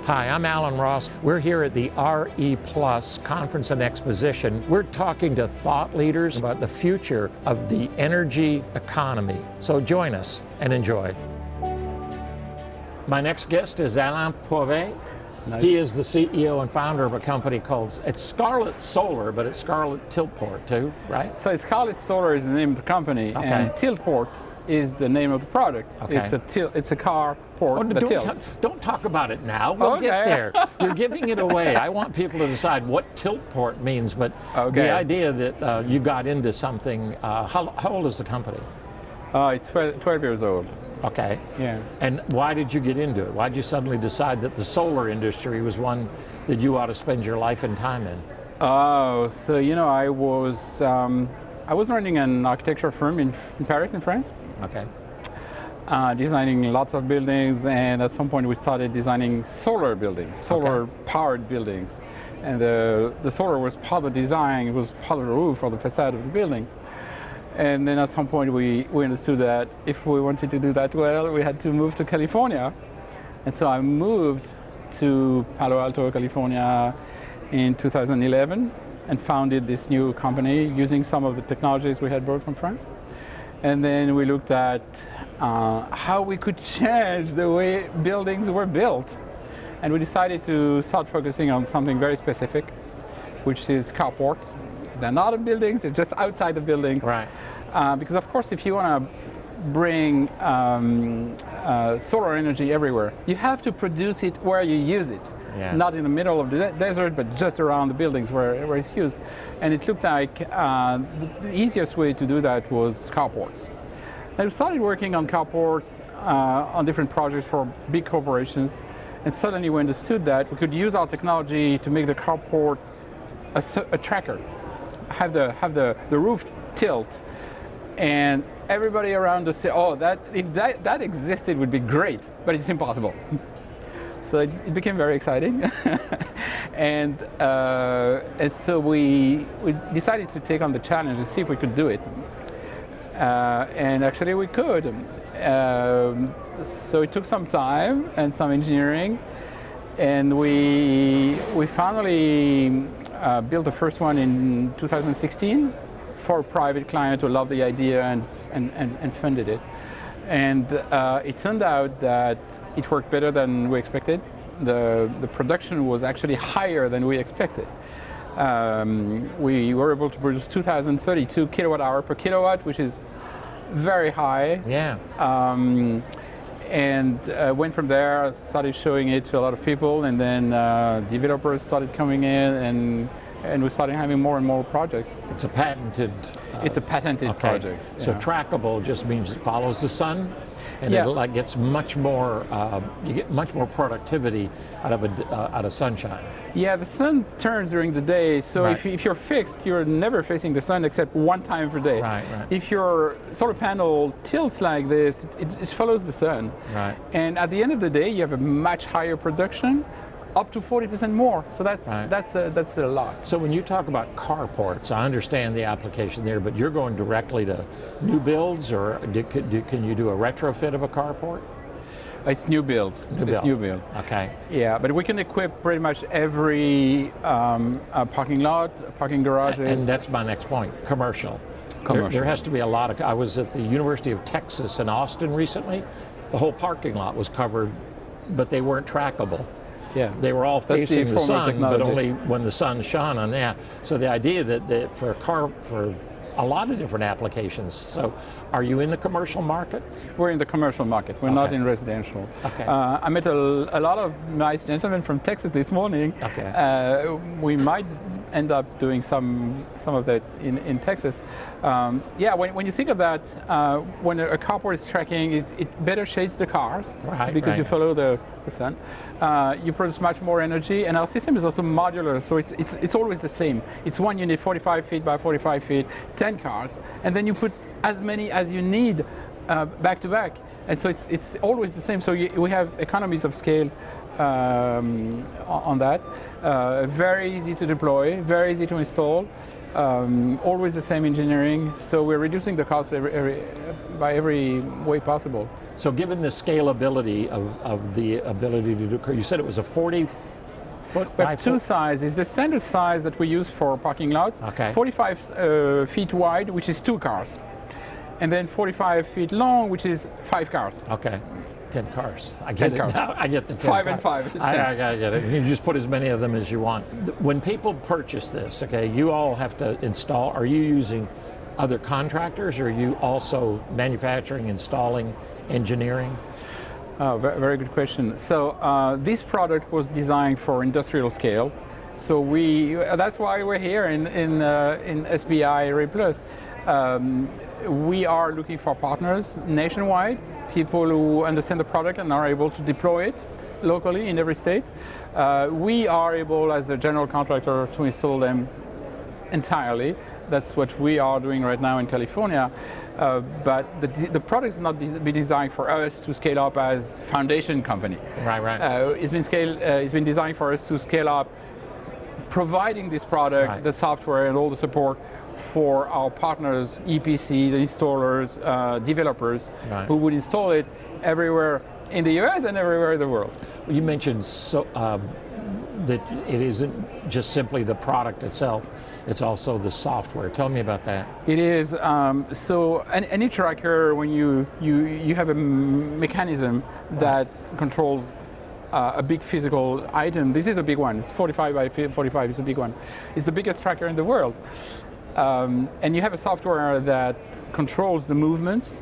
Hi, I'm Alan Ross. We're here at the RE Plus Conference and Exposition. We're talking to thought leaders about the future of the energy economy. So join us and enjoy. My next guest is Alain Poivet. Nice. He is the CEO and founder of a company called, it's Scarlet Solar, but it's Scarlet Tiltport too, right? So Scarlet Solar is the name of the company, okay. And Tiltport is the name of the product. Okay. It's a car port that tilts. Don't talk about it now. We'll get there. You're giving it away. I want people to decide what Tiltport means, but the idea that you got into something, how old is the company? It's 12 years old. Okay. Yeah. And why did you get into it? Why did you suddenly decide that the solar industry was one that you ought to spend your life and time in? Oh, so I was running an architecture firm in Paris, in France. Okay. Designing lots of buildings, and at some point we started designing solar buildings, solar-powered buildings. And the solar was part of the design, it was part of the roof or the facade of the building. And then at some point we understood that if we wanted to do that well, we had to move to California. And so I moved to Palo Alto, California in 2011 and founded this new company using some of the technologies we had brought from France. And then we looked at how we could change the way buildings were built. And we decided to start focusing on something very specific, which is carports. They're not in buildings, they're just outside the building. Right. Because of course, if you want to bring solar energy everywhere, you have to produce it where you use it. Yeah. Not in the middle of the desert, but just around the buildings where it's used. And it looked like the easiest way to do that was carports. And we started working on carports on different projects for big corporations. And suddenly we understood that we could use our technology to make the carport a tracker, have the roof tilt. And everybody around us said, oh, if that existed would be great, but it's impossible. So it became very exciting. and so we decided to take on the challenge and see if we could do it. And actually we could. So it took some time and some engineering, and we finally built the first one in 2016 for a private client who loved the idea and funded it. And it turned out that it worked better than we expected. The production was actually higher than we expected. We were able to produce 2,032 kilowatt hour per kilowatt, which is very high. Yeah. And went from there, started showing it to a lot of people, and then developers started coming in, and we started having more and more projects. It's a patented. It's a patented project. So trackable just means it follows the sun, and it gets much more. You get much more productivity out of sunshine. Yeah, the sun turns during the day, so if you're fixed, you're never facing the sun except one time per day. Right. If your solar panel tilts like this, it follows the sun. Right. And at the end of the day, you have a much higher production, up to 40% more. So that's a lot. So when you talk about carports, I understand the application there, but you're going directly to new builds, or can you do a retrofit of a carport? It's new builds. New builds. Okay. Yeah, but we can equip pretty much every parking lot, parking garages. And that's my next point, commercial. There has to be a lot of, I was at the University of Texas in Austin recently. The whole parking lot was covered, but they weren't trackable. Yeah. They were all facing the sun, technology. but only when the sun shone on that. So the idea that for a lot of different applications. So are you in the commercial market? We're in the commercial market. We're not in residential. Okay. I met a lot of nice gentlemen from Texas this morning. Okay. We might end up doing some of that in Texas. When you think of that, when a carport is tracking, it better shades the cars because you follow the sun. You produce much more energy, and our system is also modular, so it's always the same. It's one unit, 45 feet by 45 feet, 10 cars, and then you put as many as you need back to back, and so it's always the same. So we have economies of scale on that. Very easy to deploy, very easy to install. always the same engineering. So we're reducing the cost by every way possible. So given the scalability of the ability to do, you said it was a 40-foot We by have two sizes. The standard size that we use for parking lots, Okay. 45 feet wide, which is 2 cars. And then 45 feet long, which is 5 cars. Okay. 10 cars. I 10 get it cars. now. I get the 10 5 and cars. 5. I get it. You just put as many of them as you want. When people purchase this, okay, you all have to install. Are you using other contractors, or are you also manufacturing, installing, engineering? Very good question. So this product was designed for industrial scale. So that's why we're here in SBI Array Plus. We are looking for partners nationwide, people who understand the product and are able to deploy it locally in every state. We are able, as a general contractor, to install them entirely. That's what we are doing right now in California. But the product is not be designed for us to scale up as foundation company. Right. It's been designed for us to scale up, providing this product, Right. the software, and all the support for our partners, EPCs, installers, developers, Right. who would install it everywhere in the US and everywhere in the world. Well, you mentioned that it isn't just simply the product itself, it's also the software. Tell me about that. It is, so any tracker, when you have a mechanism that controls a big physical item. This is a big one. It's 45 by 45. It's a big one. It's the biggest tracker in the world. And you have a software that controls the movements.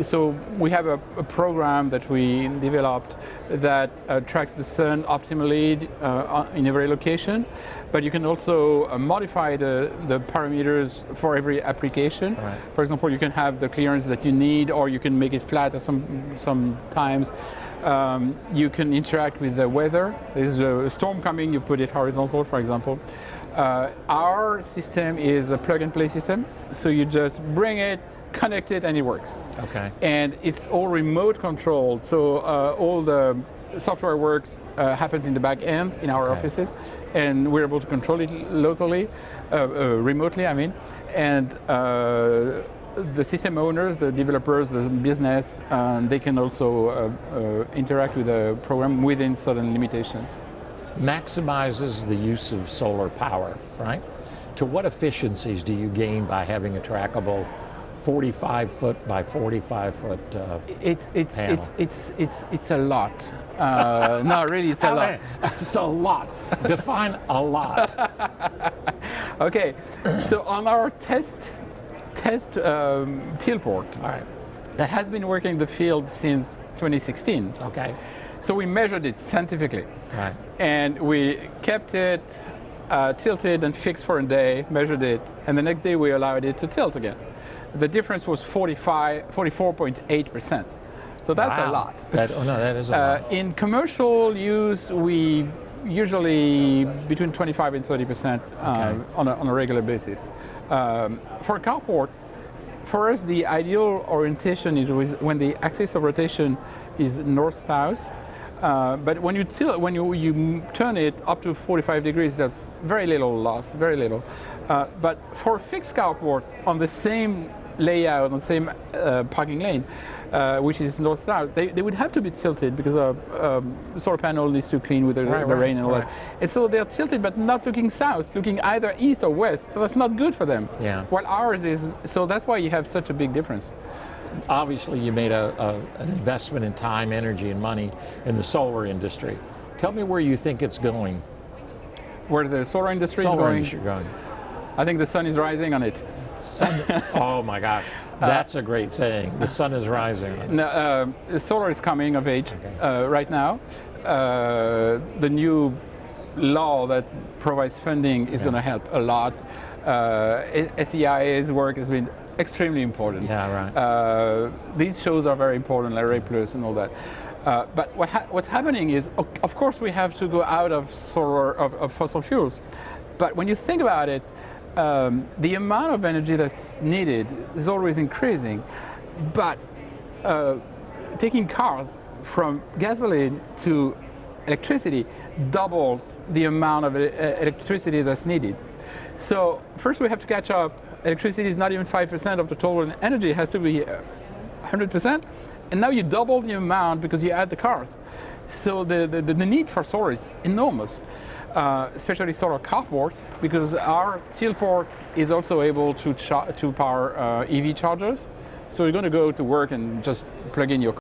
So we have a program that we developed that tracks the sun optimally in every location, but you can also modify the parameters for every application. Right. For example, you can have the clearance that you need, or you can make it flat sometimes. You can interact with the weather. There's a storm coming, you put it horizontal, for example. Our system is a plug-and-play system, so you just bring it, connect it, and it works. Okay. And it's all remote controlled, so all the software work happens in the back end in our Okay. offices, and we're able to control it locally, remotely, I mean. And the system owners, the developers, the business, they can also interact with the program within certain limitations. Maximizes the use of solar power, right? To what efficiencies do you gain by having a trackable 45-foot by 45-foot panel? It's a lot. No, really, it's a lot. It's a lot. Define a lot. Okay, so on our test tilt port, All right. that has been working in the field since 2016. Okay. So we measured it scientifically, Right. and we kept it tilted and fixed for a day, measured it, and the next day we allowed it to tilt again. The difference was 44.8%. So that's Wow. a lot. That is a lot. In commercial use, we usually between 25 and 30% on a regular basis. For a carport, for us, the ideal orientation is when the axis of rotation is north-south. But when you turn it up to 45 degrees, there's very little loss, very little. But for a fixed carport on the same layout, on the same parking lane, which is north-south, they would have to be tilted because a solar panel needs to clean with the rain and all that. And so they're tilted, but not looking south, looking either east or west. So that's not good for them. Yeah. While ours is, so that's why you have such a big difference. Obviously, you made an investment in time, energy, and money in the solar industry. Tell me where you think it's going. Where the solar industry is Solar going, industry going. I think the sun is rising on it. Sun, oh my gosh, that's a great saying. The sun is rising. No, solar is coming of age right now. The new law that provides funding is going to help a lot. SEIA's work has been extremely important. Yeah, right. These shows are very important, Array Plus and all that. But what's happening is, of course, we have to go out of solar of fossil fuels. But when you think about it, the amount of energy that's needed is always increasing. But taking cars from gasoline to electricity doubles the amount of electricity that's needed. So first we have to catch up. Electricity is not even 5% of the total energy, it has to be 100%. And now you double the amount because you add the cars. So the need for solar is enormous, especially solar carports, because our Tealport is also able to power EV chargers. So you're going to go to work and just plug in your